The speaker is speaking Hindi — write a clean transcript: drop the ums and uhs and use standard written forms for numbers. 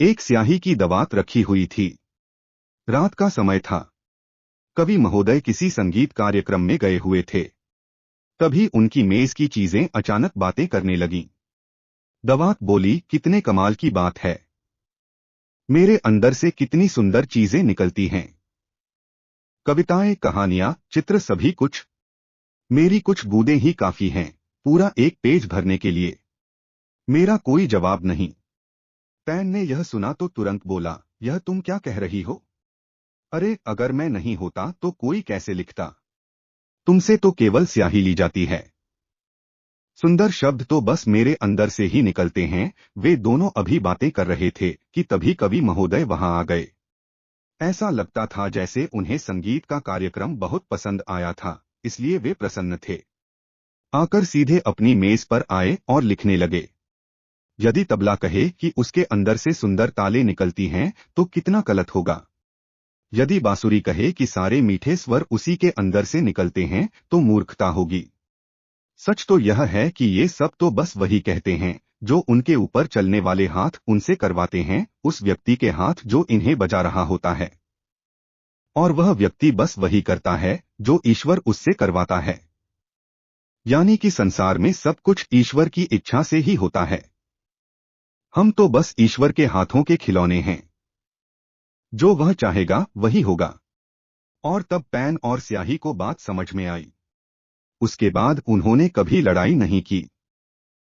एक स्याही की दवात रखी हुई थी। रात का समय था। कवि महोदय किसी संगीत कार्यक्रम में गए हुए थे। तभी उनकी मेज की चीजें अचानक बातें करने लगीं। दवात बोली, कितने कमाल की बात है। मेरे अंदर से कितनी सुंदर चीजें निकलती हैं। कविताएं, कहानियां, चित्र, सभी कुछ। मेरी कुछ बूंदें ही काफी हैं पूरा एक पेज भरने के लिए। मेरा कोई जवाब नहीं। पैन ने यह सुना तो तुरंत बोला, यह तुम क्या कह रही हो? अरे, अगर मैं नहीं होता तो कोई कैसे लिखता? तुमसे तो केवल स्याही ली जाती है। सुंदर शब्द तो बस मेरे अंदर से ही निकलते हैं। वे दोनों अभी बातें कर रहे थे कि तभी कवि महोदय वहां आ गए। ऐसा लगता था जैसे उन्हें संगीत का कार्यक्रम बहुत पसंद आया था, इसलिए वे प्रसन्न थे। आकर सीधे अपनी मेज पर आए और लिखने लगे। यदि तबला कहे कि उसके अंदर से सुंदर ताले निकलती हैं तो कितना गलत होगा। यदि बांसुरी कहे कि सारे मीठे स्वर उसी के अंदर से निकलते हैं तो मूर्खता होगी। सच तो यह है कि ये सब तो बस वही कहते हैं जो उनके ऊपर चलने वाले हाथ उनसे करवाते हैं, उस व्यक्ति के हाथ जो इन्हें बजा रहा होता है। और वह व्यक्ति बस वही करता है जो ईश्वर उससे करवाता है। यानी कि संसार में सब कुछ ईश्वर की इच्छा से ही होता है। हम तो बस ईश्वर के हाथों के खिलौने हैं। जो वह चाहेगा वही होगा। और तब पैन और स्याही को बात समझ में आई। उसके बाद उन्होंने कभी लड़ाई नहीं की।